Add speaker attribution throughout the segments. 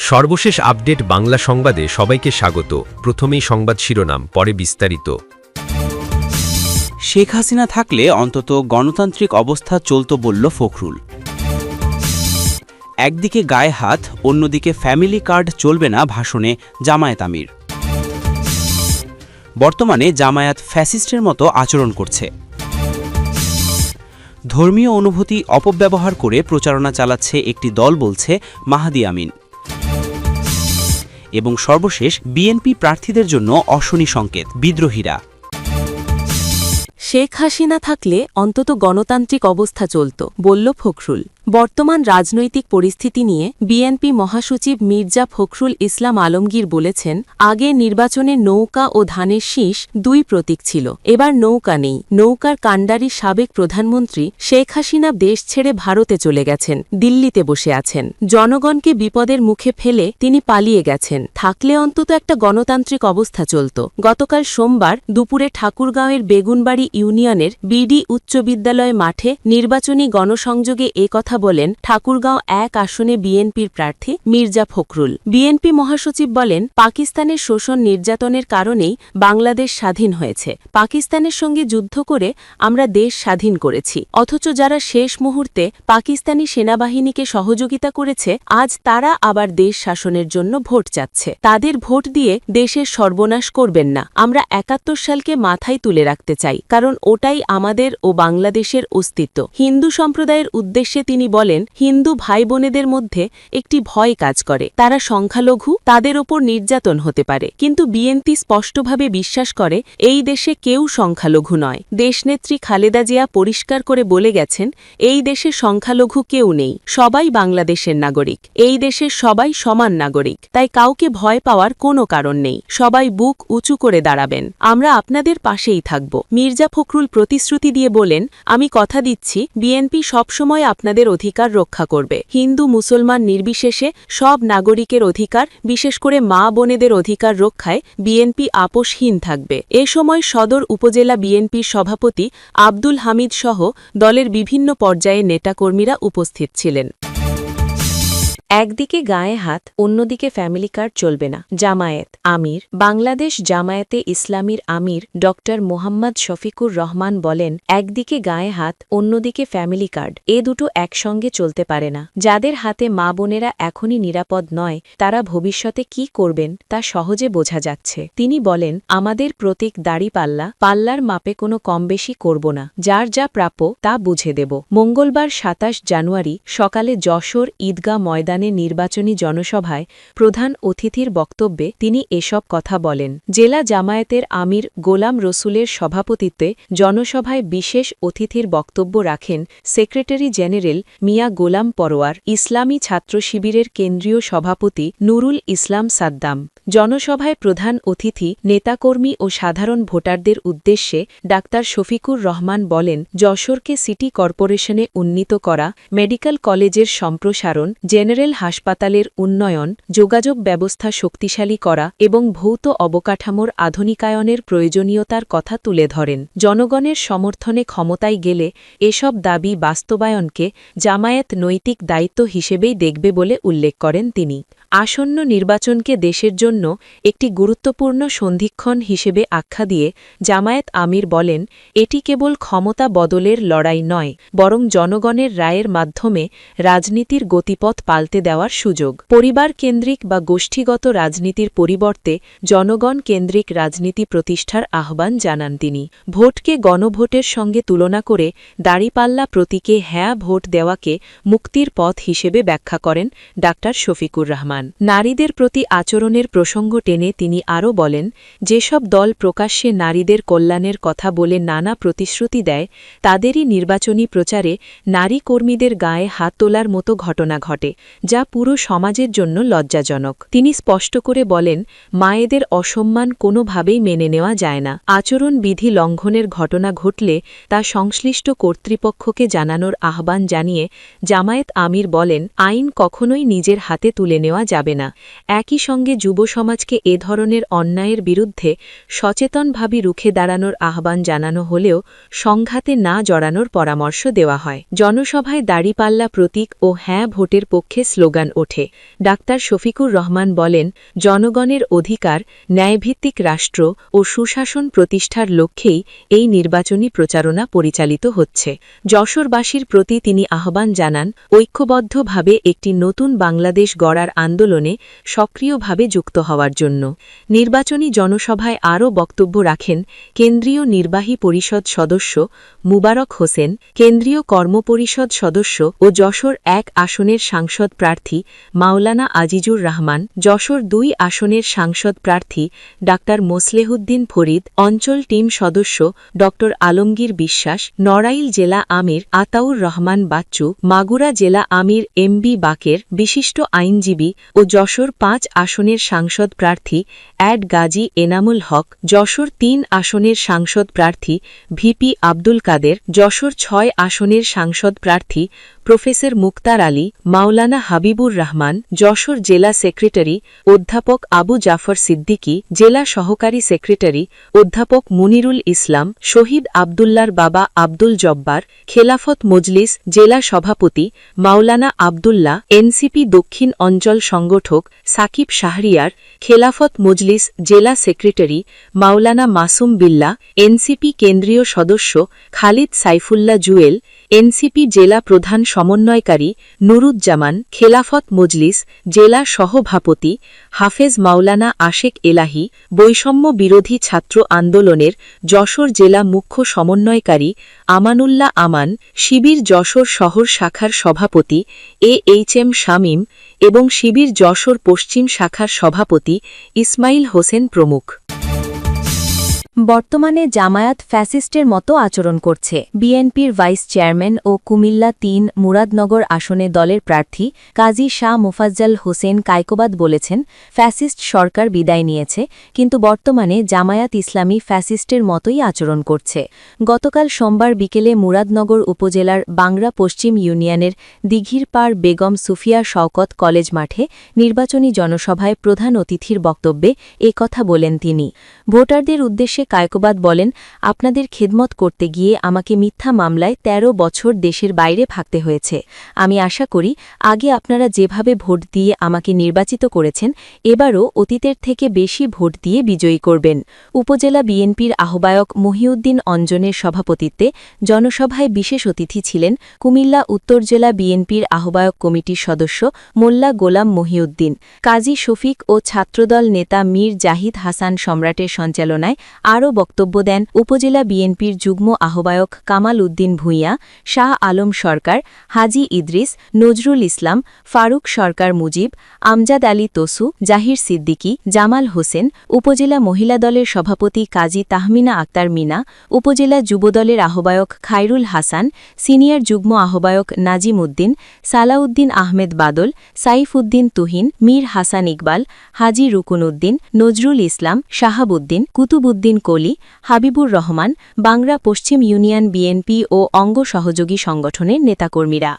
Speaker 1: সর্বশেষ আপডেট বাংলা সংবাদে সবাইকে স্বাগত। প্রথমেই সংবাদ শিরোনাম, পরে বিস্তারিত।
Speaker 2: শেখ হাসিনা থাকলে অন্তত গণতান্ত্রিক অবস্থা চলত বলল ফখরুল। একদিকে গায়ে হাত, অন্যদিকে ফ্যামিলি কার্ড চলবে না ভাষণে জামায়াত আমির। বর্তমানে জামায়াত ফ্যাসিস্টের মতো আচরণ করছে। ধর্মীয় অনুভূতি অপব্যবহার করে প্রচারণা চালাচ্ছে একটি দল বলছে মাহাদি আমিন। এবং সর্বশেষ বিএনপি প্রার্থীদের জন্য অশনি সংকেত, বিদ্রোহীরা।
Speaker 3: শেখ হাসিনা থাকলে অন্তত গণতান্ত্রিক অবস্থা চলত বলল ফখরুল। বর্তমান রাজনৈতিক পরিস্থিতি নিয়ে বিএনপি মহাসচিব মির্জা ফখরুল ইসলাম আলমগীর বলেছেন, আগে নির্বাচনে নৌকা ও ধানের শীষ দুই প্রতীক ছিল, এবার নৌকা নেই। নৌকার কাণ্ডারি সাবেক প্রধানমন্ত্রী শেখ হাসিনা দেশ ছেড়ে ভারতে চলে গেছেন, দিল্লিতে বসে আছেন। জনগণকে বিপদের মুখে ফেলে তিনি পালিয়ে গেছেন। থাকলে অন্তত একটা গণতান্ত্রিক অবস্থা চলত। গতকাল সোমবার দুপুরে ঠাকুরগাঁওয়ের বেগুনবাড়ি ইউনিয়নের বিডি উচ্চ বিদ্যালয় মাঠে নির্বাচনী গণসংযোগে কথা বলেন ঠাকুরগাঁও ১ আসনে বিএনপির প্রার্থী মির্জা ফখরুল। বিএনপি মহাসচিব বলেন, পাকিস্তানের শোষণ নির্যাতনের কারণেই বাংলাদেশ স্বাধীন হয়েছে। পাকিস্তানের সঙ্গে যুদ্ধ করে আমরা দেশ স্বাধীন করেছি, অথচ যারা শেষ মুহূর্তে পাকিস্তানি সেনাবাহিনীকে সহযোগিতা করেছে, আজ তারা আবার দেশ শাসনের জন্য ভোট চাচ্ছে। তাদের ভোট দিয়ে দেশের সর্বনাশ করবেন না। আমরা ৭১ সালকে মাথায় তুলে রাখতে চাই, কারণ ওটাই আমাদের ও বাংলাদেশের অস্তিত্ব। হিন্দু সম্প্রদায়ের উদ্দেশ্যে তিনি বলেন, হিন্দু ভাই বোনেদের মধ্যে একটি ভয় কাজ করে, তারা সংখ্যালঘু, তাদের ওপর নির্যাতন হতে পারে। কিন্তু বিএনপি স্পষ্টভাবে বিশ্বাস করে এই দেশে কেউ সংখ্যালঘু নয়। দেশনেত্রী খালেদা জিয়া পরিষ্কার করে বলে গেছেন, এই দেশে সংখ্যালঘু কেউ নেই, সবাই বাংলাদেশের নাগরিক। এই দেশের সবাই সমান নাগরিক, তাই কাউকে ভয় পাওয়ার কোনো কারণ নেই। সবাই বুক উঁচু করে দাঁড়াবেন, আমরা আপনাদের পাশেই থাকব। মির্জা ফখরুল প্রতিশ্রুতি দিয়ে বলেন, আমি কথা দিচ্ছি বিএনপি সবসময় আপনাদের অধিকার রক্ষা করবে। হিন্দু মুসলমান নির্বিশেষে সব নাগরিকের অধিকার, বিশেষ করে মা বোনেদের অধিকার রক্ষায় বিএনপি আপোষহীন থাকবে। এ সময় সদর উপজেলা বিএনপির সভাপতি আব্দুল হামিদ সহ দলের বিভিন্ন পর্যায়ে নেতাকর্মীরা উপস্থিত ছিলেন। একদিকে গায়ে হাত, অন্যদিকে ফ্যামিলি কার্ড চলবে না জামায়াত আমির। বাংলাদেশ জামায়াতে ইসলামীর আমির ড মোহাম্মদ শফিকুর রহমান বলেন, একদিকে গায়ে হাত, অন্যদিকে ফ্যামিলি কার্ড, এ দুটো একসঙ্গে চলতে পারে না। যাদের হাতে মা বোনেরা এখনই নিরাপদ নয়, তারা ভবিষ্যতে কি করবেন তা সহজে বোঝা যাচ্ছে। তিনি বলেন, আমাদের প্রতীক দাড়িপাল্লা, পাল্লার মাপে কোনো কম বেশি করব না, যার যা প্রাপ্য তা বুঝে দেব। মঙ্গলবার ২৭ জানুয়ারি সকালে যশোর ঈদগাহ ময়দানে নির্বাচনী জনসভায় প্রধান অতিথির বক্তব্যে তিনি এসব কথা বলেন। জেলা জামায়াতের আমির গোলাম রসুলের সভাপতিত্বে জনসভায় বিশেষ অতিথির বক্তব্য রাখেন সেক্রেটারি জেনারেল মিয়া গোলাম পরোয়ার, ইসলামী ছাত্র শিবিরের কেন্দ্রীয় সভাপতি নুরুল ইসলাম সাদ্দাম। জনসভায় প্রধান অতিথি, নেতাকর্মী ও সাধারণ ভোটারদের উদ্দেশ্যে ডাক্তার শফিকুর রহমান বলেন, যশোরকে সিটি কর্পোরেশনে উন্নীত করা, মেডিকেল কলেজের সম্প্রসারণ, জেনারেল হাসপাতালের উন্নয়ন, যোগাযোগ ব্যবস্থা শক্তিশালী করা এবং ভৌত অবকাঠামোর আধুনিকায়নের প্রয়োজনীয়তার কথা তুলে ধরেন। জনগণের সমর্থনে ক্ষমতায় গেলে এসব দাবি বাস্তবায়নকে জামায়াত নৈতিক দায়িত্ব হিসেবেই দেখবে বলে উল্লেখ করেন তিনি। আসন্ন নির্বাচনকে দেশের জন্য একটি গুরুত্বপূর্ণ সন্ধিক্ষণ হিসেবে আখ্যা দিয়ে জামায়াত আমির বলেন, এটি কেবল ক্ষমতা বদলের লড়াই নয়, বরং জনগণের রায়ের মাধ্যমে রাজনীতির গতিপথ পাল্টে দেওয়ার সুযোগ। পরিবার কেন্দ্রিক বা গোষ্ঠীগত রাজনীতির পরিবর্তে জনগণ কেন্দ্রিক রাজনীতি প্রতিষ্ঠার আহ্বান জানান তিনি। ভোটকে গণভোটের সঙ্গে তুলনা করে দাড়িপাল্লা প্রতীকে হ্যাঁ ভোট দেওয়াকে মুক্তির পথ হিসেবে ব্যাখ্যা করেন ডাক্তার শফিকুর রহমান। নারীদের প্রতি আচরণের প্রসঙ্গ টেনে তিনি আরও বলেন, যেসব দল প্রকাশ্যে নারীদের কল্যাণের কথা বলে নানা প্রতিশ্রুতি দেয়, তাদেরই নির্বাচনী প্রচারে নারী কর্মীদের গায়ে হাত তোলার মতো ঘটনা ঘটে, যা পুরো সমাজের জন্য লজ্জাজনক। তিনি স্পষ্ট করে বলেন, মায়েদের অসম্মান কোনোভাবেই মেনে নেওয়া যায় না। আচরণবিধি লঙ্ঘনের ঘটনা ঘটলে তা সংশ্লিষ্ট কর্তৃপক্ষকে জানানোর আহ্বান জানিয়ে জামায়াত আমির বলেন, আইন কখনোই নিজের হাতে তুলে নেওয়া যাবে না। একই সঙ্গে যুব সমাজকে এ ধরনের অন্যায়ের বিরুদ্ধে সচেতনভাবে রুখে দাঁড়ানোর আহ্বান জানানো হলেও সংঘাতে না জড়ানোর পরামর্শ দেওয়া হয়। জনসভায় দাড়িপাল্লা প্রতীক ও হ্যাঁ ভোটের পক্ষে স্লোগান ওঠে। ডাক্তার শফিকুর রহমান বলেন, জনগণের অধিকার, ন্যায়ভিত্তিক রাষ্ট্র ও সুশাসন প্রতিষ্ঠার লক্ষ্যেই এই নির্বাচনী প্রচারণা পরিচালিত হচ্ছে। যশোরবাসীর প্রতি তিনি আহ্বান জানান, ঐক্যবদ্ধভাবে একটি নতুন বাংলাদেশ গড়ার আন্দোলনে সক্রিয়ভাবে যুক্ত হওয়ার জন্য। নির্বাচনী জনসভায় আরও বক্তব্য রাখেন কেন্দ্রীয় নির্বাহী পরিষদ সদস্য মুবারক হোসেন, কেন্দ্রীয় কর্মপরিষদ সদস্য ও যশোর ১ আসনের সাংসদ প্রার্থী মাওলানা আজিজুর রহমান, যশোর ২ আসনের সাংসদ প্রার্থী ডাক্তার মোসলেহুদ্দিন ফরিদ, অঞ্চল টিম সদস্য ড আলমগীর বিশ্বাস, নড়াইল জেলা আমির আতাউর রহমান বাচ্চু, মাগুরা জেলা আমির এমবি বাকের, বিশিষ্ট আইনজীবী ও যশোর ৫ আসনের সাংসদ প্রার্থী অ্যাড গাজী এনামুল হক, যশোর ৩ আসনের সাংসদ প্রার্থী ভিপি আব্দুল কাদের, যশোর ৬ আসনের সাংসদ প্রার্থী প্রফেসর মুক্তার আলী, মাওলানা হাবিবুর রহমান, যশোর জেলা সেক্রেটারি অধ্যাপক আবু জাফর সিদ্দিকী, জেলা সহকারী সেক্রেটারি অধ্যাপক মুনিরুল ইসলাম, শহীদ আবদুল্লার বাবা আব্দুল জব্বার, খেলাফত মজলিস জেলা সভাপতি মাওলানা আবদুল্লাহ, এনসিপি দক্ষিণ অঞ্চল সংগঠক সাকিব শাহরিয়ার, খেলাফত মজলিস জেলা সেক্রেটারি মাওলানা মাসুম বিল্লাহ, এনসিপি কেন্দ্রীয় সদস্য খালিদ সাইফুল্লাহ জুয়েল, এনসিপি জেলা প্রধান সমন্বয়কারী নুরুজ্জামান, খেলাফত মজলিস জেলা সহভাপতি হাফেজ মাওলানা আশেক এলাহি, বৈষম্য বিরোধী ছাত্র আন্দোলনের যশোর জেলা মুখ্য সমন্বয়কারী আমানুল্লাহ আমান, শিবির যশোর শহর শাখার সভাপতি এএইচএম শামীম এবং শিবির যশোর পশ্চিম শাখার সভাপতি ইসমাইল হোসেন প্রমুখ।
Speaker 4: বর্তমানে জামায়াত ফ্যাসিস্টের মতো আচরণ করছে। বিএনপির ভাইস চেয়ারম্যান ও কুমিল্লা ৩ মুরাদনগর আসনে দলের প্রার্থী কাজী শাহ মোফাজ্জল হোসেন কায়কোবাদ বলেছেন, ফ্যাসিস্ট সরকার বিদায় নিয়েছে, কিন্তু বর্তমানে জামায়াত ইসলামী ফ্যাসিস্টের মতোই আচরণ করছে। গতকাল সোমবার বিকেলে মুরাদনগর উপজেলার বাংরা পশ্চিম ইউনিয়নের দিঘিরপাড় বেগম সুফিয়া শওকত কলেজ মাঠে নির্বাচনী জনসভায় প্রধান অতিথির বক্তব্যে এ কথা বলেন তিনি। ভোটারদের উদ্দেশ্যে কায়কোবাদ বলেন, আপনাদের খেদমত করতে গিয়ে আমাকে মিথ্যা মামলায় ১৩ বছর দেশের বাইরে থাকতে হয়েছে। আমি আশা করি আগে আপনারা যেভাবে ভোট দিয়ে আমাকে নির্বাচিত করেছেন, এবারও অতীতের থেকে বেশি ভোট দিয়ে বিজয়ী করবেন। উপজেলা বিএনপির আহ্বায়ক মহিউদ্দিন অঞ্জনের সভাপতিত্বে জনসভায় বিশেষ অতিথি ছিলেন কুমিল্লা উত্তর জেলা বিএনপির আহ্বায়ক কমিটির সদস্য মোল্লা গোলাম মহিউদ্দিন, কাজী শফিক ও ছাত্রদল নেতা মীর জাহিদ হাসান সম্রাটের সঞ্চালনায়। আরও বক্তব্য দেন উপজেলা বিএনপির যুগ্ম আহ্বায়ক কামাল উদ্দিন ভূঁইয়া, শাহ আলম সরকার, হাজি ইদ্রিস, নজরুল ইসলাম, ফারুক সরকার মুজিব, আমজাদ আলী তসু, জাহির সিদ্দিকী, জামাল হোসেন, উপজেলা মহিলা দলের সভাপতি কাজী তাহমিনা আক্তার মিনা, উপজেলা যুবদলের আহ্বায়ক খায়রুল হাসান, সিনিয়র যুগ্ম আহ্বায়ক নাজিম উদ্দিন, সালাউদ্দিন আহমেদ বাদল, সাইফ উদ্দিন তুহিন, মীর হাসান ইকবাল, হাজি রুকুন উদ্দিন, নজরুল ইসলাম, শাহাবুদ্দিন, কুতুবুদ্দিন কলি, হাবিবুর রহমান, বাংরা পশ্চিম ইউনিয়ন বিএনপি ও অঙ্গ সহযোগী সংগঠনের নেতাকর্মীরা।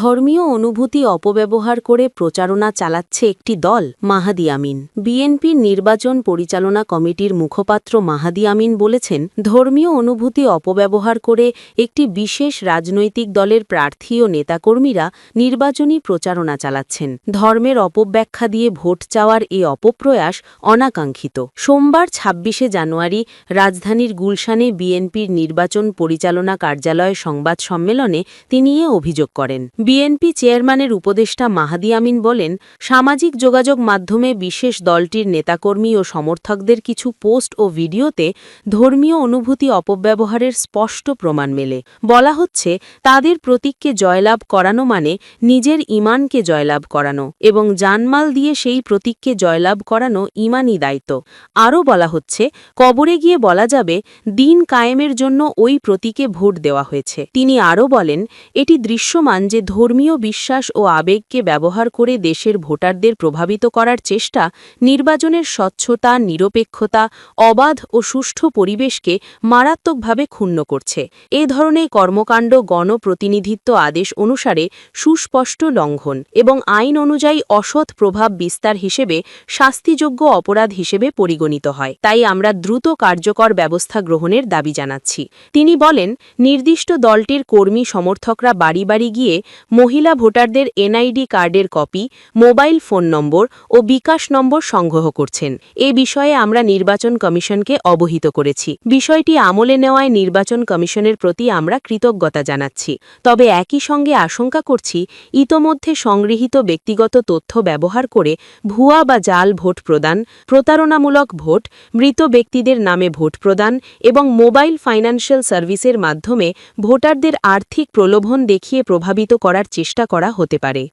Speaker 3: ধর্মীয় অনুভূতি অপব্যবহার করে প্রচারণা চালাচ্ছে একটি দল, মাহাদি আমিন। বিএনপির নির্বাচন পরিচালনা কমিটির মুখপাত্র মাহাদি আমিন বলেছেন, ধর্মীয় অনুভূতি অপব্যবহার করে একটি বিশেষ রাজনৈতিক দলের প্রার্থী ও নেতাকর্মীরা নির্বাচনী প্রচারণা চালাচ্ছেন। ধর্মের অপব্যাখ্যা দিয়ে ভোট চাওয়ার এই অপপ্রয়াস অনাকাঙ্ক্ষিত। সোমবার ২৬শে জানুয়ারি রাজধানীর গুলশানে বিএনপির নির্বাচন পরিচালনা কার্যালয়ে সংবাদ সম্মেলনে তিনি এ অভিযোগ করেন। বিএনপি চেয়ারম্যানের উপদেষ্টা মাহাদি আমিন বলেন, সামাজিক যোগাযোগ মাধ্যমে বিশেষ দলটির নেতাকর্মী ও সমর্থকদের কিছু পোস্ট ও ভিডিওতে ধর্মীয় অনুভূতি অপব্যবহারের স্পষ্ট প্রমাণ মেলে। বলা হচ্ছে, তাদের প্রতীককে জয়লাভ করানো মানে নিজের ঈমানকে জয়লাভ করানো এবং জানমাল দিয়ে সেই প্রতীককে জয়লাভ করানো ঈমানি দায়িত্ব। আরও বলা হচ্ছে, কবরে গিয়ে বলা যাবে দিন কায়েমের জন্য ওই প্রতীকে ভোট দেওয়া হয়েছে। তিনি আরও বলেন, এটি দৃশ্যমান যে যে ধর্মীয় বিশ্বাস ও আবেগকে ব্যবহার করে দেশের ভোটারদের প্রভাবিত করার চেষ্টা নির্বাচনের স্বচ্ছতা, নিরপেক্ষতা, অবাধ ও সুষ্ঠু পরিবেশকে মারাত্মকভাবে ক্ষুণ্ণ করছে। এ ধরনের কর্মকাণ্ড গণপ্রতিনিধিত্ব আদেশ অনুসারে সুস্পষ্ট লঙ্ঘন এবং আইন অনুযায়ী অসৎ প্রভাব বিস্তার হিসেবে শাস্তিযোগ্য অপরাধ হিসেবে পরিগণিত হয়। তাই আমরা দ্রুত কার্যকর ব্যবস্থা গ্রহণের দাবি জানাচ্ছি। তিনি বলেন, নির্দিষ্ট দলটির কর্মী সমর্থকরা বাড়ি বাড়ি গিয়ে মহিলা ভোটারদের এনআইডি কার্ডের কপি, মোবাইল ফোন নম্বর ও বিকাশ নম্বর সংগ্রহ করছেন। এ বিষয়ে আমরা নির্বাচন কমিশনকে অবহিত করেছি। বিষয়টি আমলে নেওয়ায় নির্বাচন কমিশনের প্রতি আমরা কৃতজ্ঞতা জানাচ্ছি। তবে একই সঙ্গে আশঙ্কা করছি, ইতোমধ্যে সংগৃহীত ব্যক্তিগত তথ্য ব্যবহার করে ভুয়া বা জাল ভোট প্রদান, প্রতারণামূলক ভোট, মৃত ব্যক্তিদের নামে ভোট প্রদান এবং মোবাইল ফাইন্যান্সিয়াল সার্ভিসের মাধ্যমে ভোটারদের আর্থিক প্রলোভন দেখিয়ে প্রভাবিত করার চেষ্টা করা হতে পারে।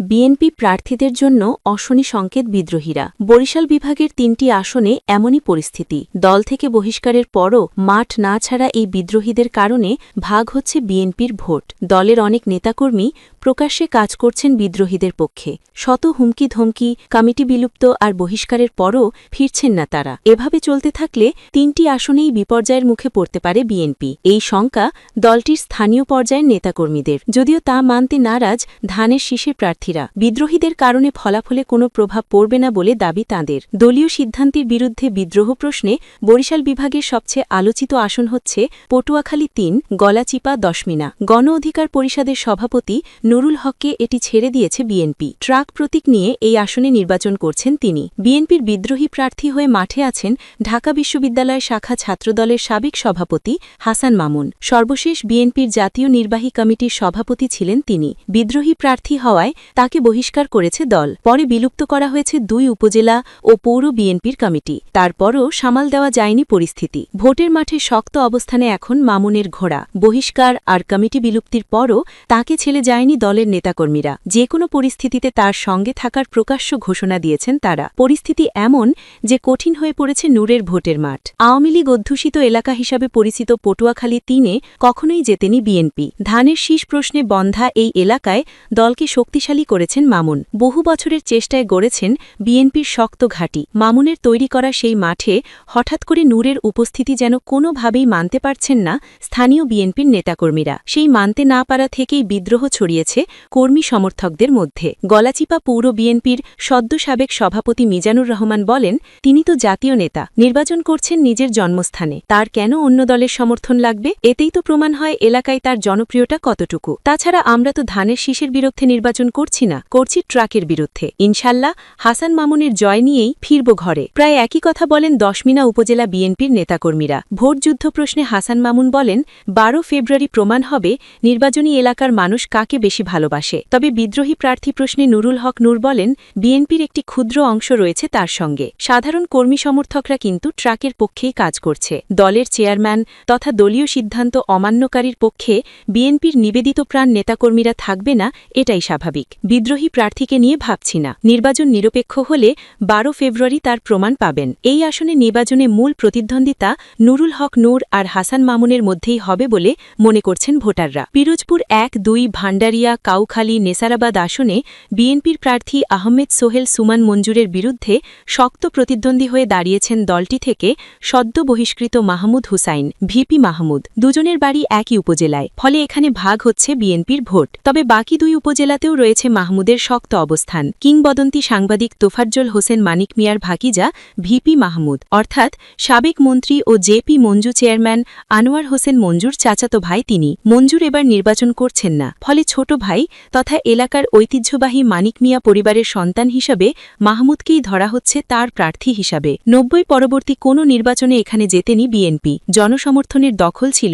Speaker 4: বিএনপি প্রার্থীদের জন্য অশনি সংকেত বিদ্রোহীরা। বরিশাল বিভাগের ৩টি আসনে এমনই পরিস্থিতি। দল থেকে বহিষ্কারের পরও মাঠ না ছাড়া এই বিদ্রোহীদের কারণে ভাগ হচ্ছে বিএনপির ভোট। দলের অনেক নেতাকর্মী প্রকাশ্যে কাজ করছেন বিদ্রোহীদের পক্ষে। শত হুমকি ধমকি, কমিটি বিলুপ্ত আর বহিষ্কারের পরও ফিরছেন না তারা। এভাবে চলতে থাকলে ৩টি আসনেই বিপর্যয়ের মুখে পড়তে পারে বিএনপি। এই শঙ্কা দলটির স্থানীয় পর্যায়ের নেতাকর্মীদের। যদিও তা মানতে নারাজ ধানের শীষের প্রার্থীরা। বিদ্রোহীদের কারণে ফলাফলে কোনো প্রভাব পড়বে না বলে দাবি তাঁদের। দলীয় সিদ্ধান্তের বিরুদ্ধে বিদ্রোহ প্রশ্নে বরিশাল বিভাগের সবচেয়ে আলোচিত আসন হচ্ছে পটুয়াখালী ৩, গলাচিপা, দশমিনা। গণ অধিকার পরিষদের সভাপতি নুরুল হককে এটি ছেড়ে দিয়েছে বিএনপি। ট্রাক প্রতীক নিয়ে এই আসনে নির্বাচন করছেন তিনি। বিএনপির বিদ্রোহী প্রার্থী হয়ে মাঠে আছেন ঢাকা বিশ্ববিদ্যালয় শাখা ছাত্রদলের সাবেক সভাপতি হাসান মামুন। সর্বশেষ বিএনপির জাতীয় নির্বাহী কমিটির সভাপতি ছিলেন তিনি। বিদ্রোহী প্রার্থী হওয়ায় তাকে বহিষ্কার করেছে দল। পরে বিলুপ্ত করা হয়েছে ২ উপজেলা ও পৌর বিএনপির কমিটি। তারপরও সামাল দেওয়া যায়নি পরিস্থিতি। ভোটের মাঠে শক্ত অবস্থানে এখন মামুনের ঘোড়া। বহিষ্কার আর কমিটি বিলুপ্তির পরও তাকে ছেড়ে যায়নি দলের নেতাকর্মীরা। যে কোনো পরিস্থিতিতে তার সঙ্গে থাকার প্রকাশ্য ঘোষণা দিয়েছেন তারা। পরিস্থিতি এমন যে কঠিন হয়ে পড়েছে নূরের ভোটের মাঠ। আওয়ামী লীগ অধ্যুষিত এলাকা হিসাবে পরিচিত পটুয়াখালী ৩-এ কখনোই জেতেনি বিএনপি। ধানের শীষ প্রশ্নে বন্ধা এই এলাকায় দলকে শক্তিশালী করেছেন মামুন। বহু বছরের চেষ্টায় গড়েছেন বিএনপির শক্ত ঘাঁটি। মামুনের তৈরি করা সেই মাঠে হঠাৎ করে নূরের উপস্থিতি যেন কোনোভাবেই মানতে পারছেন না স্থানীয় বিএনপির নেতাকর্মীরা। সেই মানতে না পারা থেকেই বিদ্রোহ ছড়িয়েছে কর্মী সমর্থকদের মধ্যে। গলাচিপা পৌর বিএনপির সদ্য সাবেক সভাপতি মিজানুর রহমান বলেন, তিনি তো জাতীয় নেতা, নির্বাচন করছেন নিজের জন্মস্থানে, তার কেন অন্য দলের সমর্থন লাগবে? এতেই তো প্রমাণ হয় এলাকায় তার জনপ্রিয়তা কতটুকু। তাছাড়া আমরা তো ধানের শীষের বিরুদ্ধে নির্বাচন করছি না, করছি ট্রাকের বিরুদ্ধে। ইনশাল্লাহ হাসান মামুনের জয় নিয়েই ফিরব ঘরে। প্রায় একই কথা বলেন দশমিনা উপজেলা বিএনপির নেতাকর্মীরা। ভোটযুদ্ধ প্রশ্নে হাসান মামুন বলেন, ১২ ফেব্রুয়ারি প্রমাণ হবে নির্বাচনী এলাকার মানুষ কাকে বেশি ভালোবাসে। তবে বিদ্রোহী প্রার্থী প্রশ্নে নুরুল হক নূর বলেন, বিএনপির একটি ক্ষুদ্র অংশ রয়েছে তার সঙ্গে। সাধারণ কর্মী সমর্থকরা কিন্তু ট্রাকের পক্ষেই কাজ করছে। দলের চেয়ারম্যান তথা দলীয় সিদ্ধান্ত অমান্যকারীর পক্ষে বিএনপির নিবেদিত প্রাণ নেতাকর্মীরা থাকবে না, এটাই স্বাভাবিক। বিদ্রোহী প্রার্থীকে নিয়ে ভাবছি না। নির্বাচন নিরপেক্ষ হলে ১২ ফেব্রুয়ারি তার প্রমাণ পাবেন। এই আসনে নির্বাচনে মূল প্রতিদ্বন্দ্বিতা নুরুল হক নূর আর হাসান মামুনের মধ্যেই হবে বলে মনে করছেন ভোটাররা। পিরোজপুর ১, ২, ভান্ডারিয়া, কাউখালী, নেসারাবাদ আসনে বিএনপির প্রার্থী আহমেদ সোহেল সুমান মঞ্জুরের বিরুদ্ধে শক্ত প্রতিদ্বন্দ্বী হয়ে দাঁড়িয়েছেন দলটি থেকে সদ্য বহিষ্কৃত মাহমুদ হুসাইন, ভিপি মাহমুদ। দুজনের বাড়ি একই উপজেলায়, ফলে এখানে ভাগ হচ্ছে বিএনপির ভোট। তবে বাকি ২ উপজেলাতেও রয়েছে মাহমুদের শক্ত অবস্থান। কিংবদন্তি সাংবাদিক তোফাজ্জল হোসেন মানিক মিয়ার ভাকিজা ভিপি মাহমুদ, অর্থাৎ সাবেক মন্ত্রী ও জেপি মঞ্জু চেয়ারম্যান আনোয়ার হোসেন মঞ্জুর চাচাতো ভাই তিনি। মঞ্জুর এবার নির্বাচন করছেন না, ফলে ছোট ভাই তথা এলাকার ঐতিহ্যবাহী মানিক মিয়া পরিবারের সন্তান হিসাবে মাহমুদকেই ধরা হচ্ছে তার প্রার্থী হিসাবে। ৯০ পরবর্তী কোনো নির্বাচনে এখানে জেতেনি বিএনপি। জনসমর্থনের দখল ছিল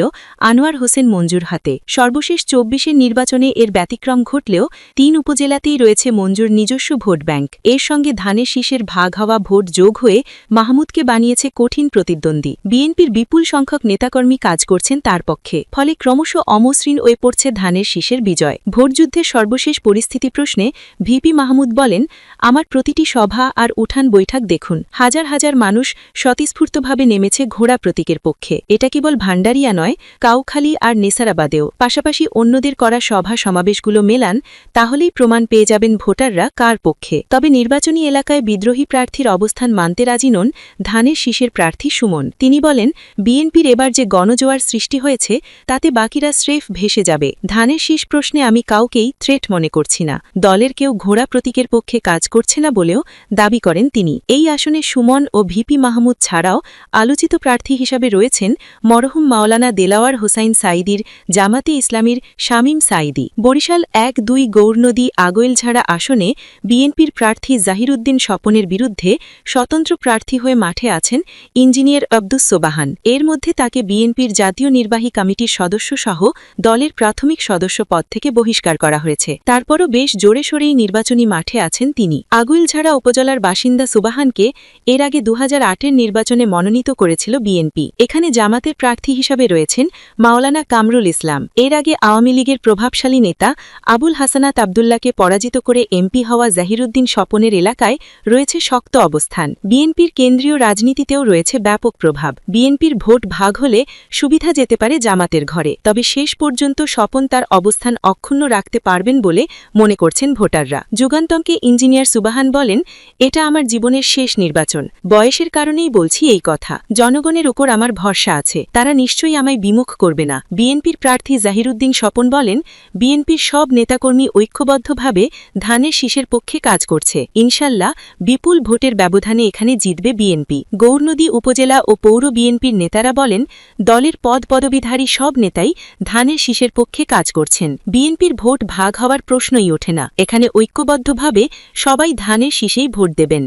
Speaker 4: আনোয়ার হোসেন মঞ্জুর হাতে। সর্বশেষ ২৪-এর নির্বাচনে এর ব্যতিক্রম ঘটলেও ৩ উপজেলাতেই রয়েছে মঞ্জুর নিজস্ব ভোট ব্যাংক। এর সঙ্গে ধানের শীষের ভাগ হওয়া ভোট যোগ হয়ে মাহমুদকে বানিয়েছে কঠিন প্রতিদ্বন্দ্বী। বিএনপির বিপুল সংখ্যক নেতাকর্মী কাজ করছেন তার পক্ষে, ফলে ক্রমশ অমসৃণ হয়ে পড়ছে ধানের শীষের বিজয়।
Speaker 3: ভোটযুদ্ধের সর্বশেষ পরিস্থিতি প্রশ্নে ভিপি মাহমুদ বলেন, আমার প্রতিটি সভা আর উঠান বৈঠক দেখুন, হাজার হাজার মানুষ স্বতঃস্ফূর্তভাবে নেমেছে ঘোড়া প্রতীকের পক্ষে। এটা কেবল ভান্ডারিয়া নয়, কাউখালী আর নেসারাবাদেও। পাশাপাশি অন্যদের করা সভা সমাবেশগুলো মেলান, তাহলেই প্রমাণ পেয়ে যাবেন ভোটাররা কার পক্ষে। তবে নির্বাচনী এলাকায় বিদ্রোহী প্রার্থীর অবস্থান মানতে রাজি নন ধানের শীষের প্রার্থী সুমন। তিনি বলেন, বিএনপির এবার যে গণজোয়ার সৃষ্টি হয়েছে তাতে বাকিরা স্রেফ ভেসে যাবে। ধানের শীষ প্রশ্নে আমি কাউকেই থ্রেট মনে করছি না। দলের কেউ ঘোড়া প্রতীকের পক্ষে কাজ করছে না বলেও দাবি করেন তিনি। এই আসনে সুমন ও ভিপি মাহমুদ ছাড়াও আলোচিত প্রার্থী হিসাবে রয়েছেন মরহুম মাওলানা দেলাওয়ার হোসাইন সাঈদীর জামাতে ইসলামীর শামীম সাঈদী। বরিশাল ১-২ গৌরনদী আগৈলঝাড়া আসনে বিএনপির প্রার্থী জাহিরুদ্দিন স্বপনের বিরুদ্ধে স্বতন্ত্র প্রার্থী হয়ে মাঠে আছেন ইঞ্জিনিয়ার আব্দুস সোবাহান। এর মধ্যে তাকে বিএনপির জাতীয় নির্বাহী কমিটির সদস্যসহ দলের প্রাথমিক সদস্য পদ থেকে বহিষ্কার করা হয়েছে। তারপরও বেশ জোরে সোরেই নির্বাচনী মাঠে আছেন তিনি। আগৈলঝাড়া উপজেলার বাসিন্দা সুবাহানকে এর আগে ২০০৮-এর নির্বাচনে মনোনীত করেছিল বিএনপি। এখানে জামাতের প্রার্থী হিসাবে রয়েছেন মাওলানা কামরুল ইসলাম। এর আগে আওয়ামী লীগের প্রভাবশালী নেতা আবুল হাসানাত আবদুল্লাহকে পরাজিত করে এমপি হওয়া জাহিরুদ্দিন স্বপনের এলাকায় রয়েছে শক্ত অবস্থান। বিএনপির কেন্দ্রীয় রাজনীতিতেও রয়েছে ব্যাপক প্রভাব। বিএনপির ভোট ভাগ হলে সুবিধা যেতে পারে জামাতের ঘরে, তবে শেষ পর্যন্ত স্বপন তার অবস্থান অক্ষুণ্ণ রাখতে পারবেন বলে মনে করছেন ভোটাররা। যুগান্তরকে ইঞ্জিনিয়ার সুবাহান বলেন, এটা আমার জীবনের শেষ নির্বাচন। বয়সের কারণেই বলছি এই কথা। জনগণের উপর আমার ভরসা আছে, তারা নিশ্চয়ই আমায় বিমুখ করবে না। বিএনপির প্রার্থী জাহিরুদ্দিন স্বপন বলেন, বিএনপির সব নেতাকর্মী ঐক্যবদ্ধভাবে ধানের শীষের পক্ষে কাজ করছে। ইনশাল্লাহ বিপুল ভোটের ব্যবধানে এখানে জিতবে বিএনপি। গৌরনদী উপজেলা ও পৌর বিএনপির নেতারা বলেন, দলের পদপদবিধারী সব নেতাই ধানের শীষের পক্ষে কাজ করছেন। বিএনপির ভোট ভাগ হওয়ার প্রশ্নই ওঠে না। এখানে ঐক্যবদ্ধভাবে সবাই ধানের শীষেই ভোট দেবেন।